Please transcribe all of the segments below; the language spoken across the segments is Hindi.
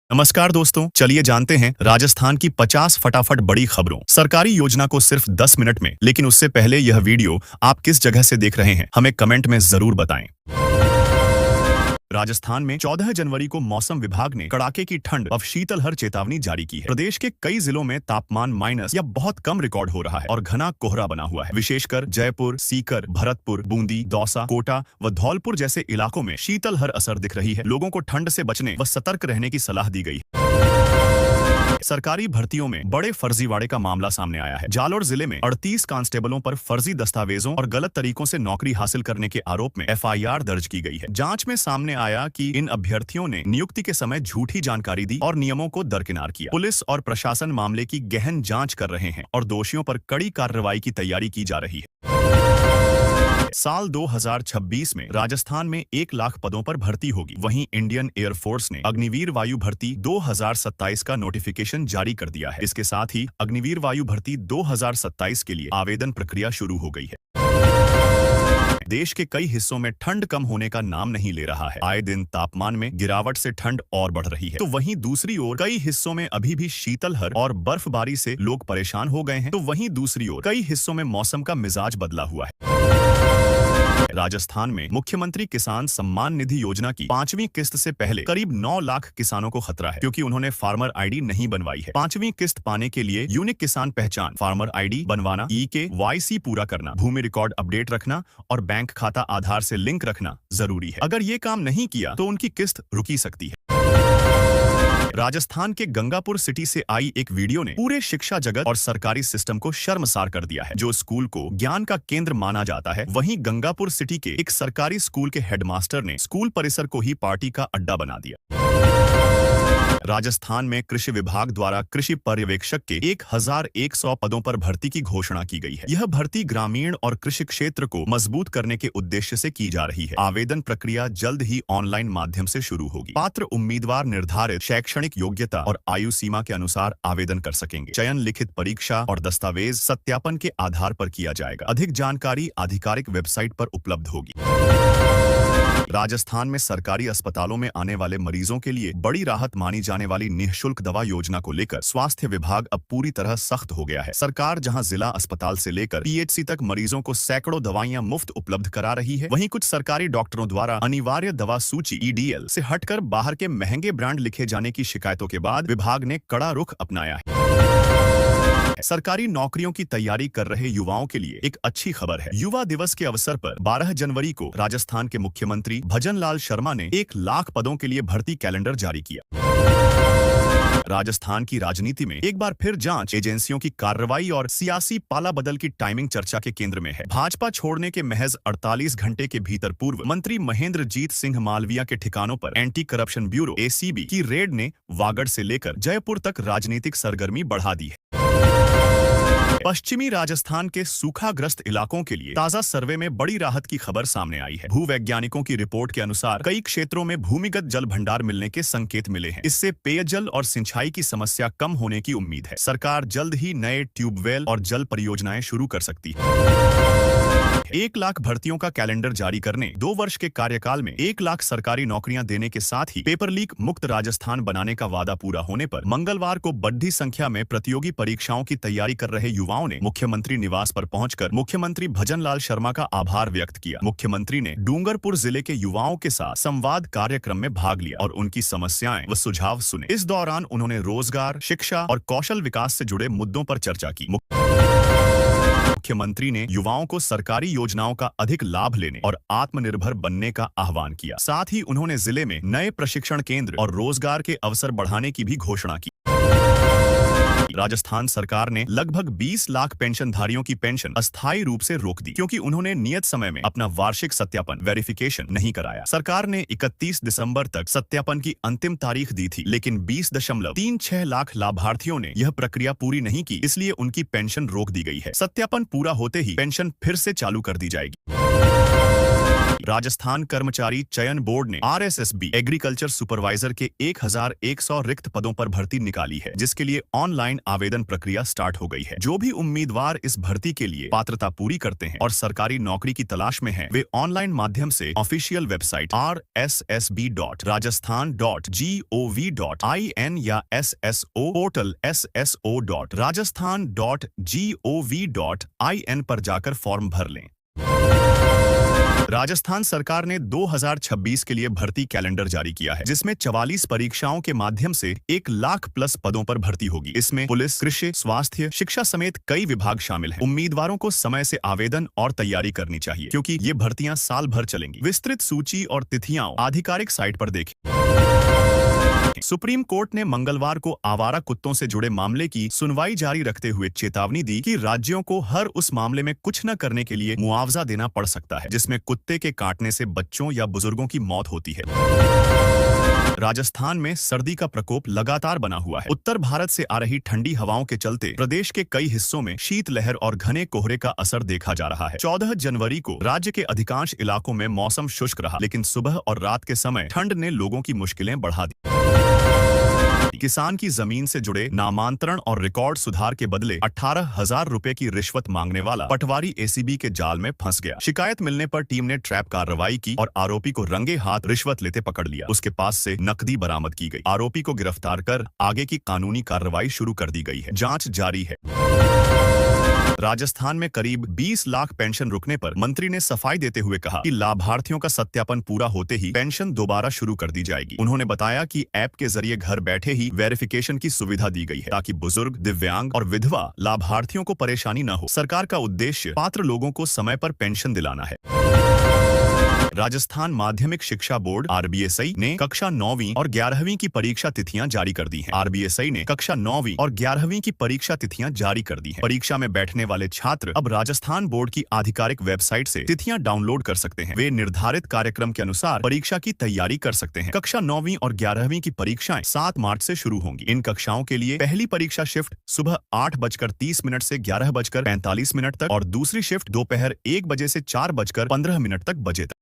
नमस्कार दोस्तों, चलिए जानते हैं राजस्थान की 50 फटाफट बड़ी खबरों। सरकारी योजना को सिर्फ 10 मिनट में, लेकिन उससे पहले यह वीडियो आप किस जगह से देख रहे हैं, हमें कमेंट में जरूर बताएं। राजस्थान में 14 जनवरी को मौसम विभाग ने कड़ाके की ठंड और शीतलहर चेतावनी जारी की है। प्रदेश के कई जिलों में तापमान माइनस या बहुत कम रिकॉर्ड हो रहा है और घना कोहरा बना हुआ है। विशेषकर जयपुर, सीकर, भरतपुर, बूंदी, दौसा, कोटा व धौलपुर जैसे इलाकों में शीतलहर असर दिख रही है। लोगों को ठंड से बचने व सतर्क रहने की सलाह दी गई है। सरकारी भर्तियों में बड़े फर्जीवाड़े का मामला सामने आया है। जालोर जिले में 38 कांस्टेबलों पर फर्जी दस्तावेजों और गलत तरीकों से नौकरी हासिल करने के आरोप में एफआईआर दर्ज की गई है। जांच में सामने आया कि इन अभ्यर्थियों ने नियुक्ति के समय झूठी जानकारी दी और नियमों को दरकिनार किया। पुलिस और प्रशासन मामले की गहन जांच कर रहे हैं और दोषियों पर कड़ी कार्रवाई की तैयारी की जा रही है। साल 2026 में राजस्थान में 1 लाख पदों पर भर्ती होगी। वहीं इंडियन एयरफोर्स ने अग्निवीर वायु भर्ती 2027 का नोटिफिकेशन जारी कर दिया है। इसके साथ ही अग्निवीर वायु भर्ती 2027 के लिए आवेदन प्रक्रिया शुरू हो गई है। देश के कई हिस्सों में ठंड कम होने का नाम नहीं ले रहा है। आए दिन तापमान में गिरावट से ठंड और बढ़ रही है। तो वहीं दूसरी ओर कई हिस्सों में अभी भी शीतलहर और बर्फबारी से लोग परेशान हो गए हैं। तो वहीं दूसरी ओर कई हिस्सों में मौसम का मिजाज बदला हुआ है। राजस्थान में मुख्यमंत्री किसान सम्मान निधि योजना की 5वीं किस्त से पहले करीब 9 लाख किसानों को खतरा है, क्योंकि उन्होंने फार्मर आईडी नहीं बनवाई है। 5वीं किस्त पाने के लिए यूनिक किसान पहचान, फार्मर आईडी बनवाना, EKYC पूरा करना, भूमि रिकॉर्ड अपडेट रखना और बैंक खाता आधार से लिंक रखना जरूरी है। अगर ये काम नहीं किया तो उनकी किस्त रुकी सकती है। राजस्थान के गंगापुर सिटी से आई एक वीडियो ने पूरे शिक्षा जगत और सरकारी सिस्टम को शर्मसार कर दिया है। जो स्कूल को ज्ञान का केंद्र माना जाता है, वहीं गंगापुर सिटी के एक सरकारी स्कूल के हेडमास्टर ने स्कूल परिसर को ही पार्टी का अड्डा बना दिया। राजस्थान में कृषि विभाग द्वारा कृषि पर्यवेक्षक के 1100 पदों पर भर्ती की घोषणा की गई है। यह भर्ती ग्रामीण और कृषि क्षेत्र को मजबूत करने के उद्देश्य से की जा रही है। आवेदन प्रक्रिया जल्द ही ऑनलाइन माध्यम से शुरू होगी। पात्र उम्मीदवार निर्धारित शैक्षणिक योग्यता और आयु सीमा के अनुसार आवेदन कर सकेंगे। चयन लिखित परीक्षा और दस्तावेज सत्यापन के आधार पर किया जाएगा। अधिक जानकारी आधिकारिक वेबसाइट पर उपलब्ध होगी। राजस्थान में सरकारी अस्पतालों में आने वाले मरीजों के लिए बड़ी राहत मानी जाने वाली निःशुल्क दवा योजना को लेकर स्वास्थ्य विभाग अब पूरी तरह सख्त हो गया है। सरकार जहां जिला अस्पताल से लेकर PHC तक मरीजों को सैकड़ों दवाइयां मुफ्त उपलब्ध करा रही है, वहीं कुछ सरकारी डॉक्टरों द्वारा अनिवार्य दवा सूची EDL से हटकर बाहर के महंगे ब्रांड लिखे जाने की शिकायतों के बाद विभाग ने कड़ा रुख अपनाया है। सरकारी नौकरियों की तैयारी कर रहे युवाओं के लिए एक अच्छी खबर है। युवा दिवस के अवसर पर 12 जनवरी को राजस्थान के मुख्यमंत्री भजनलाल शर्मा ने 1 लाख पदों के लिए भर्ती कैलेंडर जारी किया। राजस्थान की राजनीति में एक बार फिर जांच एजेंसियों की कार्रवाई और सियासी पाला बदल की टाइमिंग चर्चा के केंद्र में है। भाजपा छोड़ने के महज 48 घंटे के भीतर पूर्व मंत्री महेंद्रजीत सिंह मालविया के ठिकानों पर एंटी करप्शन ब्यूरो ACB की रेड ने वागड़ से लेकर जयपुर तक राजनीतिक सरगर्मी बढ़ा दी है। पश्चिमी राजस्थान के सूखाग्रस्त इलाकों के लिए ताजा सर्वे में बड़ी राहत की खबर सामने आई है। भूवैज्ञानिकों की रिपोर्ट के अनुसार कई क्षेत्रों में भूमिगत जल भंडार मिलने के संकेत मिले हैं। इससे पेयजल और सिंचाई की समस्या कम होने की उम्मीद है। सरकार जल्द ही नए ट्यूबवेल और जल परियोजनाएं शुरू कर सकती है। 1 लाख भर्तियों का कैलेंडर जारी करने, 2 वर्ष के कार्यकाल में 1 लाख सरकारी नौकरियां देने के साथ ही पेपर लीक मुक्त राजस्थान बनाने का वादा पूरा होने पर मंगलवार को बड़ी संख्या में प्रतियोगी परीक्षाओं की तैयारी कर रहे युवाओं ने मुख्यमंत्री निवास पर पहुंचकर मुख्यमंत्री भजनलाल शर्मा का आभार व्यक्त किया। मुख्यमंत्री ने डूंगरपुर जिले के युवाओं के साथ संवाद कार्यक्रम में भाग लिया और उनकी समस्याएं व सुझाव सुने। इस दौरान उन्होंने रोजगार, शिक्षा और कौशल विकास से जुड़े मुद्दों पर चर्चा की। मुख्यमंत्री ने युवाओं को सरकारी योजनाओं का अधिक लाभ लेने और आत्मनिर्भर बनने का आह्वान किया। साथ ही उन्होंने जिले में नए प्रशिक्षण केंद्र और रोजगार के अवसर बढ़ाने की भी घोषणा की। राजस्थान सरकार ने लगभग 20 लाख पेंशनधारियों की पेंशन अस्थायी रूप से रोक दी, क्योंकि उन्होंने नियत समय में अपना वार्षिक सत्यापन वेरिफिकेशन नहीं कराया। सरकार ने 31 दिसंबर तक सत्यापन की अंतिम तारीख दी थी, लेकिन 20.36 लाख लाभार्थियों ने यह प्रक्रिया पूरी नहीं की, इसलिए उनकी पेंशन रोक दी गई है। सत्यापन पूरा होते ही पेंशन फिर से चालू कर दी जाएगी। राजस्थान कर्मचारी चयन बोर्ड ने RSSB एग्रीकल्चर सुपरवाइजर के 1100 रिक्त पदों पर भर्ती निकाली है, जिसके लिए ऑनलाइन आवेदन प्रक्रिया स्टार्ट हो गई है। जो भी उम्मीदवार इस भर्ती के लिए पात्रता पूरी करते हैं और सरकारी नौकरी की तलाश में हैं, वे ऑनलाइन माध्यम से ऑफिशियल वेबसाइट rssb.rajasthan.gov.in या SSO पोर्टल sso.rajasthan.gov.in पर जाकर फॉर्म भर लें। राजस्थान सरकार ने 2026 के लिए भर्ती कैलेंडर जारी किया है, जिसमें 44 परीक्षाओं के माध्यम से 1 लाख प्लस पदों पर भर्ती होगी। इसमें पुलिस, कृषि, स्वास्थ्य, शिक्षा समेत कई विभाग शामिल हैं। उम्मीदवारों को समय से आवेदन और तैयारी करनी चाहिए, क्योंकि ये भर्तियां साल भर चलेंगी। विस्तृत सूची और तिथियां आधिकारिक साइट पर देखें। सुप्रीम कोर्ट ने मंगलवार को आवारा कुत्तों से जुड़े मामले की सुनवाई जारी रखते हुए चेतावनी दी कि राज्यों को हर उस मामले में कुछ न करने के लिए मुआवजा देना पड़ सकता है जिसमें कुत्ते के काटने से बच्चों या बुजुर्गों की मौत होती है। राजस्थान में सर्दी का प्रकोप लगातार बना हुआ है। उत्तर भारत से आ रही ठंडी हवाओं के चलते प्रदेश के कई हिस्सों में शीतलहर और घने कोहरे का असर देखा जा रहा है। 14 जनवरी को राज्य के अधिकांश इलाकों में मौसम शुष्क रहा, लेकिन सुबह और रात के समय ठंड ने लोगों की मुश्किलें बढ़ा दी। किसान की जमीन से जुड़े नामांतरण और रिकॉर्ड सुधार के बदले 18,000 रुपए की रिश्वत मांगने वाला पटवारी ACB के जाल में फंस गया। शिकायत मिलने पर टीम ने ट्रैप कार्रवाई की और आरोपी को रंगे हाथ रिश्वत लेते पकड़ लिया। उसके पास से नकदी बरामद की गई। आरोपी को गिरफ्तार कर आगे की कानूनी कार्रवाई शुरू कर दी गई है। जांच जारी है। राजस्थान में करीब 20 लाख पेंशन रुकने पर मंत्री ने सफाई देते हुए कहा कि लाभार्थियों का सत्यापन पूरा होते ही पेंशन दोबारा शुरू कर दी जाएगी। उन्होंने बताया कि ऐप के जरिए घर बैठे ही वेरिफिकेशन की सुविधा दी गई है, ताकि बुजुर्ग, दिव्यांग और विधवा लाभार्थियों को परेशानी न हो। सरकार का उद्देश्य पात्र लोगों को समय पर पेंशन दिलाना है। राजस्थान माध्यमिक शिक्षा बोर्ड RBSI ने कक्षा 9वीं और 11वीं की परीक्षा तिथियां जारी कर दी हैं। RBSI ने कक्षा 9वीं और 11वीं की परीक्षा तिथियां जारी कर दी हैं। परीक्षा में बैठने वाले छात्र अब राजस्थान बोर्ड की आधिकारिक वेबसाइट से तिथियां डाउनलोड कर सकते हैं। वे निर्धारित कार्यक्रम के अनुसार परीक्षा की तैयारी कर सकते हैं। कक्षा 9वीं और 11वीं की परीक्षाएं 7 मार्च से शुरू होंगी। इन कक्षाओं के लिए पहली परीक्षा शिफ्ट सुबह 8:30 से 11:45 तक और दूसरी शिफ्ट दोपहर 1 बजे से 4:15 तक बजे तक।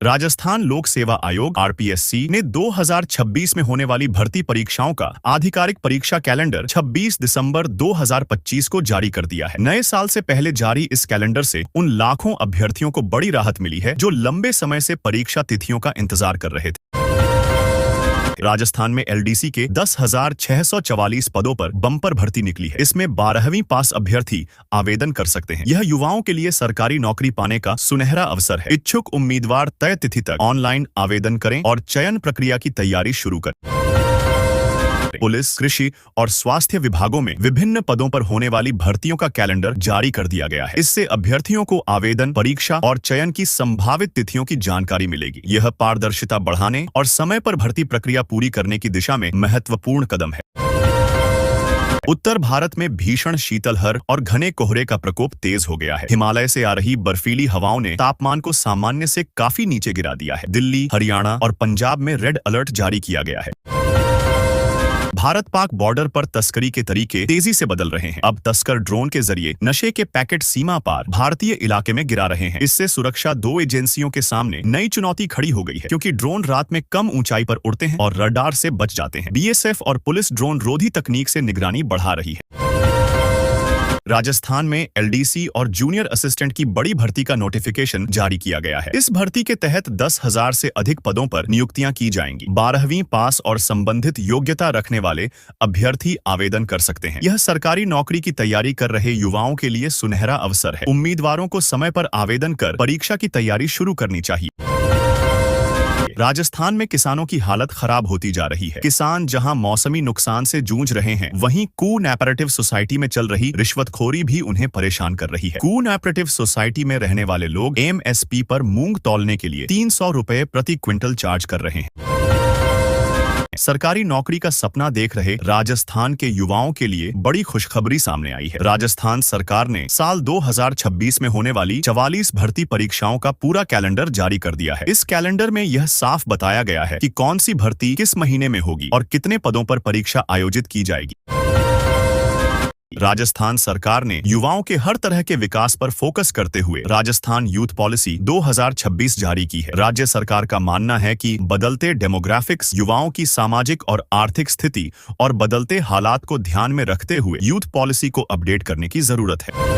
राजस्थान लोक सेवा आयोग RPSC ने 2026 में होने वाली भर्ती परीक्षाओं का आधिकारिक परीक्षा कैलेंडर 26 दिसंबर 2025 को जारी कर दिया है। नए साल से पहले जारी इस कैलेंडर से उन लाखों अभ्यर्थियों को बड़ी राहत मिली है जो लंबे समय से परीक्षा तिथियों का इंतजार कर रहे थे। राजस्थान में LDC के 10,644 पदों पर बम्पर भर्ती निकली है। इसमें 12वीं पास अभ्यर्थी आवेदन कर सकते हैं। यह युवाओं के लिए सरकारी नौकरी पाने का सुनहरा अवसर है। इच्छुक उम्मीदवार तय तिथि तक ऑनलाइन आवेदन करें और चयन प्रक्रिया की तैयारी शुरू करें। पुलिस, कृषि और स्वास्थ्य विभागों में विभिन्न पदों पर होने वाली भर्तियों का कैलेंडर जारी कर दिया गया है। इससे अभ्यर्थियों को आवेदन, परीक्षा और चयन की संभावित तिथियों की जानकारी मिलेगी। यह पारदर्शिता बढ़ाने और समय पर भर्ती प्रक्रिया पूरी करने की दिशा में महत्वपूर्ण कदम है। उत्तर भारत में भीषण शीतलहर और घने कोहरे का प्रकोप तेज हो गया है। हिमालय से आ रही बर्फीली हवाओं ने तापमान को सामान्य से काफी नीचे गिरा दिया है। दिल्ली, हरियाणा और पंजाब में रेड अलर्ट जारी किया गया है। भारत पाक बॉर्डर पर तस्करी के तरीके तेजी से बदल रहे हैं। अब तस्कर ड्रोन के जरिए नशे के पैकेट सीमा पार भारतीय इलाके में गिरा रहे हैं। इससे सुरक्षा 2 एजेंसियों के सामने नई चुनौती खड़ी हो गई है, क्योंकि ड्रोन रात में कम ऊंचाई पर उड़ते हैं और रडार से बच जाते हैं। BSF और पुलिस ड्रोन रोधी तकनीक से निगरानी बढ़ा रही है। राजस्थान में LDC और जूनियर असिस्टेंट की बड़ी भर्ती का नोटिफिकेशन जारी किया गया है। इस भर्ती के तहत 10,000 से अधिक पदों पर नियुक्तियां की जाएंगी। 12वीं पास और संबंधित योग्यता रखने वाले अभ्यर्थी आवेदन कर सकते हैं। यह सरकारी नौकरी की तैयारी कर रहे युवाओं के लिए सुनहरा अवसर है। उम्मीदवारों को समय पर आवेदन कर परीक्षा की तैयारी शुरू करनी चाहिए। राजस्थान में किसानों की हालत खराब होती जा रही है। किसान जहां मौसमी नुकसान से जूझ रहे हैं, वहीं कोऑपरेटिव सोसाइटी में चल रही रिश्वतखोरी भी उन्हें परेशान कर रही है। कोऑपरेटिव सोसाइटी में रहने वाले लोग MSP पर मूंग तौलने के लिए 300 रुपए प्रति क्विंटल चार्ज कर रहे हैं। सरकारी नौकरी का सपना देख रहे राजस्थान के युवाओं के लिए बड़ी खुशखबरी सामने आई है। राजस्थान सरकार ने साल 2026 में होने वाली 44 भर्ती परीक्षाओं का पूरा कैलेंडर जारी कर दिया है। इस कैलेंडर में यह साफ बताया गया है कि कौन सी भर्ती किस महीने में होगी और कितने पदों पर परीक्षा आयोजित की जाएगी। राजस्थान सरकार ने युवाओं के हर तरह के विकास पर फोकस करते हुए राजस्थान यूथ पॉलिसी 2026 जारी की है। राज्य सरकार का मानना है कि बदलते डेमोग्राफिक्स, युवाओं की सामाजिक और आर्थिक स्थिति और बदलते हालात को ध्यान में रखते हुए यूथ पॉलिसी को अपडेट करने की जरूरत है।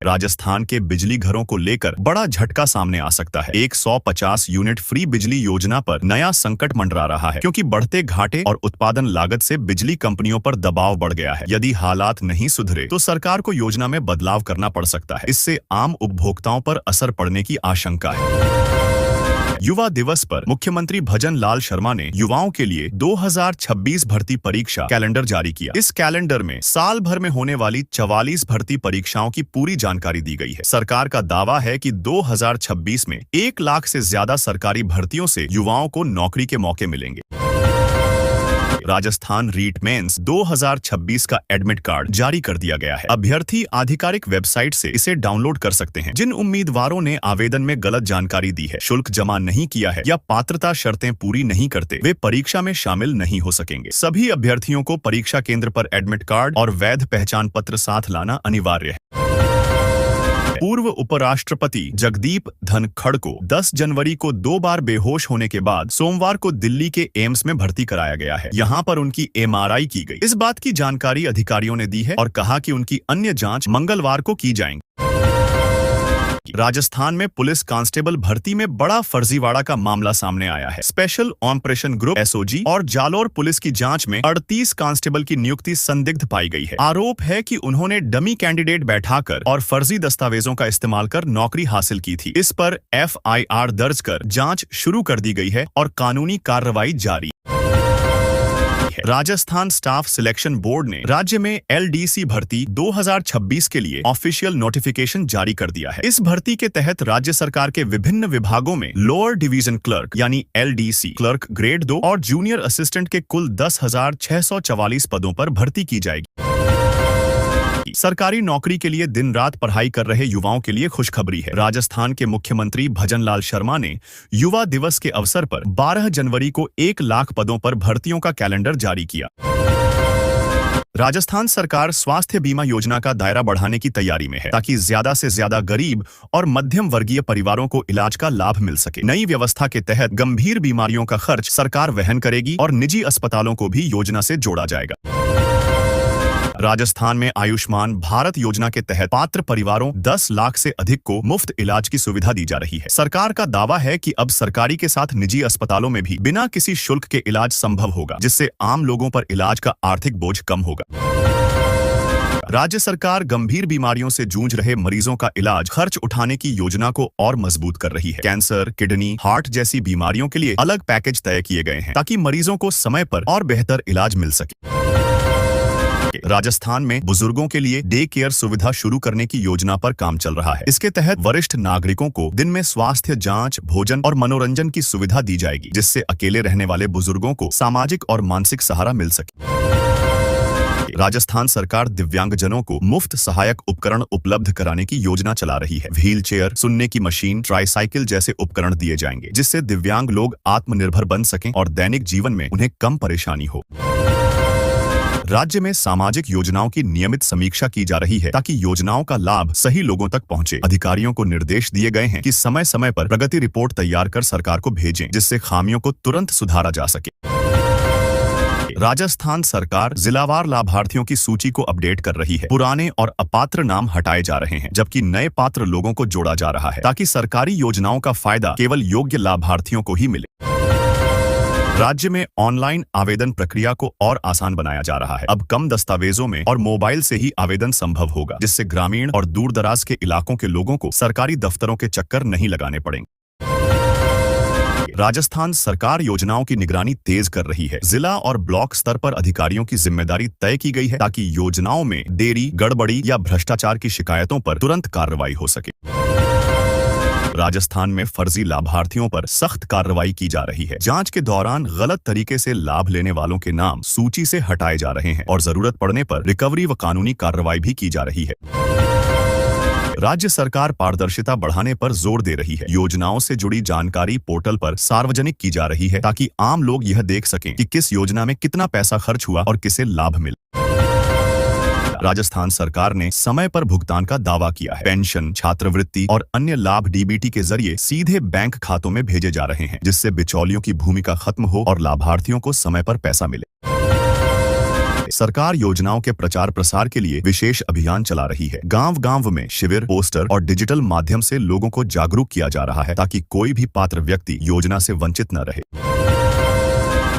राजस्थान के बिजली घरों को लेकर बड़ा झटका सामने आ सकता है। 150 यूनिट फ्री बिजली योजना पर नया संकट मंडरा रहा है, क्योंकि बढ़ते घाटे और उत्पादन लागत से बिजली कंपनियों पर दबाव बढ़ गया है। यदि हालात नहीं सुधरे तो सरकार को योजना में बदलाव करना पड़ सकता है। इससे आम उपभोक्ताओं पर असर पड़ने की आशंका है। युवा दिवस पर मुख्यमंत्री भजन लाल शर्मा ने युवाओं के लिए 2026 भर्ती परीक्षा कैलेंडर जारी किया। इस कैलेंडर में साल भर में होने वाली 44 भर्ती परीक्षाओं की पूरी जानकारी दी गई है। सरकार का दावा है कि 2026 में 1 लाख से ज्यादा सरकारी भर्तियों से युवाओं को नौकरी के मौके मिलेंगे। राजस्थान रीट मेंस 2026 का एडमिट कार्ड जारी कर दिया गया है। अभ्यर्थी आधिकारिक वेबसाइट से इसे डाउनलोड कर सकते हैं। जिन उम्मीदवारों ने आवेदन में गलत जानकारी दी है, शुल्क जमा नहीं किया है या पात्रता शर्तें पूरी नहीं करते, वे परीक्षा में शामिल नहीं हो सकेंगे। सभी अभ्यर्थियों को परीक्षा केंद्र पर एडमिट कार्ड और वैध पहचान पत्र साथ लाना अनिवार्य है। पूर्व उपराष्ट्रपति जगदीप धनखड़ को 10 जनवरी को 2 बार बेहोश होने के बाद सोमवार को दिल्ली के एम्स में भर्ती कराया गया है। यहां पर उनकी MRI की गई। इस बात की जानकारी अधिकारियों ने दी है और कहा कि उनकी अन्य जांच मंगलवार को की जाएंगी। राजस्थान में पुलिस कांस्टेबल भर्ती में बड़ा फर्जीवाड़ा का मामला सामने आया है। स्पेशल ऑपरेशन ग्रुप SOG और जालोर पुलिस की जांच में 38 कांस्टेबल की नियुक्ति संदिग्ध पाई गई है। आरोप है कि उन्होंने डमी कैंडिडेट बैठाकर और फर्जी दस्तावेजों का इस्तेमाल कर नौकरी हासिल की थी। इस पर FIR दर्ज कर जांच शुरू कर दी गई है और कानूनी कार्रवाई जारी। राजस्थान स्टाफ सिलेक्शन बोर्ड ने राज्य में LDC भर्ती 2026 के लिए ऑफिशियल नोटिफिकेशन जारी कर दिया है। इस भर्ती के तहत राज्य सरकार के विभिन्न विभागों में लोअर डिवीजन क्लर्क यानी LDC क्लर्क ग्रेड 2 और जूनियर असिस्टेंट के कुल 10,644 पदों पर भर्ती की जाएगी। सरकारी नौकरी के लिए दिन रात पढ़ाई कर रहे युवाओं के लिए खुशखबरी है। राजस्थान के मुख्यमंत्री भजन लाल शर्मा ने युवा दिवस के अवसर पर 12 जनवरी को 1 लाख पदों पर भर्तियों का कैलेंडर जारी किया। राजस्थान सरकार स्वास्थ्य बीमा योजना का दायरा बढ़ाने की तैयारी में है, ताकि ज्यादा से ज्यादा गरीब और मध्यम वर्गीय परिवारों को इलाज का लाभ मिल सके। नई व्यवस्था के तहत गंभीर बीमारियों का खर्च सरकार वहन करेगी और निजी अस्पतालों को भी योजना से जोड़ा जाएगा। राजस्थान में आयुष्मान भारत योजना के तहत पात्र परिवारों 10 लाख से अधिक को मुफ्त इलाज की सुविधा दी जा रही है। सरकार का दावा है कि अब सरकारी के साथ निजी अस्पतालों में भी बिना किसी शुल्क के इलाज संभव होगा, जिससे आम लोगों पर इलाज का आर्थिक बोझ कम होगा। राज्य सरकार गंभीर बीमारियों से जूझ रहे मरीजों का इलाज खर्च उठाने की योजना को और मजबूत कर रही है। कैंसर, किडनी, हार्ट जैसी बीमारियों के लिए अलग पैकेज तय किए गए हैं, ताकि मरीजों को समय पर और बेहतर इलाज मिल सके। राजस्थान में बुजुर्गों के लिए डे केयर सुविधा शुरू करने की योजना पर काम चल रहा है। इसके तहत वरिष्ठ नागरिकों को दिन में स्वास्थ्य जांच, भोजन और मनोरंजन की सुविधा दी जाएगी, जिससे अकेले रहने वाले बुजुर्गों को सामाजिक और मानसिक सहारा मिल सके। राजस्थान सरकार दिव्यांगजनों को मुफ्त सहायक उपकरण उपलब्ध कराने की योजना चला रही है। व्हील चेयर, सुनने की मशीन, ट्राईसाइकिल जैसे उपकरण दिए जाएंगे, जिससे दिव्यांग लोग आत्मनिर्भर बन सकें और दैनिक जीवन में उन्हें कम परेशानी हो। राज्य में सामाजिक योजनाओं की नियमित समीक्षा की जा रही है, ताकि योजनाओं का लाभ सही लोगों तक पहुंचे। अधिकारियों को निर्देश दिए गए हैं कि समय समय पर प्रगति रिपोर्ट तैयार कर सरकार को भेजें, जिससे खामियों को तुरंत सुधारा जा सके। राजस्थान सरकार जिलावार लाभार्थियों की सूची को अपडेट कर रही है। पुराने और अपात्र नाम हटाए जा रहे हैं, जबकि नए पात्र लोगों को जोड़ा जा रहा है, ताकि सरकारी योजनाओं का फायदा केवल योग्य लाभार्थियों को ही मिले। राज्य में ऑनलाइन आवेदन प्रक्रिया को और आसान बनाया जा रहा है। अब कम दस्तावेजों में और मोबाइल से ही आवेदन संभव होगा, जिससे ग्रामीण और दूर दराज के इलाकों के लोगों को सरकारी दफ्तरों के चक्कर नहीं लगाने पड़ेंगे। राजस्थान सरकार योजनाओं की निगरानी तेज कर रही है। जिला और ब्लॉक स्तर पर अधिकारियों की जिम्मेदारी तय की गई है, ताकि योजनाओं में देरी, गड़बड़ी या भ्रष्टाचार की शिकायतों पर तुरंत कार्रवाई हो सके। राजस्थान में फर्जी लाभार्थियों पर सख्त कार्रवाई की जा रही है। जांच के दौरान गलत तरीके से लाभ लेने वालों के नाम सूची से हटाए जा रहे हैं और जरूरत पड़ने पर रिकवरी व कानूनी कार्रवाई भी की जा रही है। राज्य सरकार पारदर्शिता बढ़ाने पर जोर दे रही है। योजनाओं से जुड़ी जानकारी पोर्टल पर सार्वजनिक की जा रही है, ताकि आम लोग यह देख सकें कि किस योजना में कितना पैसा खर्च हुआ और किसे लाभ मिला। मिला। राजस्थान सरकार ने समय पर भुगतान का दावा किया है। पेंशन, छात्रवृत्ति और अन्य लाभ डीबीटी के जरिए सीधे बैंक खातों में भेजे जा रहे हैं, जिससे बिचौलियों की भूमिका खत्म हो और लाभार्थियों को समय पर पैसा मिले। सरकार योजनाओं के प्रचार प्रसार के लिए विशेष अभियान चला रही है। गांव-गांव में शिविर, पोस्टर और डिजिटल माध्यम से लोगों को जागरूक किया जा रहा है, ताकि कोई भी पात्र व्यक्ति योजना से वंचित न रहे।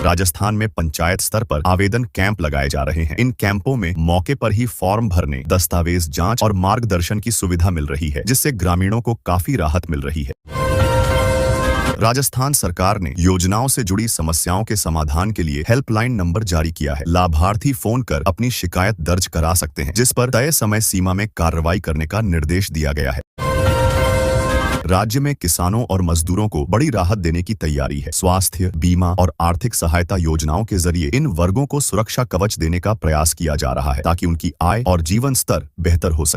राजस्थान में पंचायत स्तर पर आवेदन कैंप लगाए जा रहे हैं। इन कैंपों में मौके पर ही फॉर्म भरने, दस्तावेज जांच और मार्गदर्शन की सुविधा मिल रही है, जिससे ग्रामीणों को काफी राहत मिल रही है। राजस्थान सरकार ने योजनाओं से जुड़ी समस्याओं के समाधान के लिए हेल्पलाइन नंबर जारी किया है। लाभार्थी फोन कर अपनी शिकायत दर्ज करा सकते हैं, जिस पर तय समय सीमा में कार्रवाई करने का निर्देश दिया गया है। राज्य में किसानों और मजदूरों को बड़ी राहत देने की तैयारी है। स्वास्थ्य, बीमा और आर्थिक सहायता योजनाओं के जरिए इन वर्गों को सुरक्षा कवच देने का प्रयास किया जा रहा है, ताकि उनकी आय और जीवन स्तर बेहतर हो सके।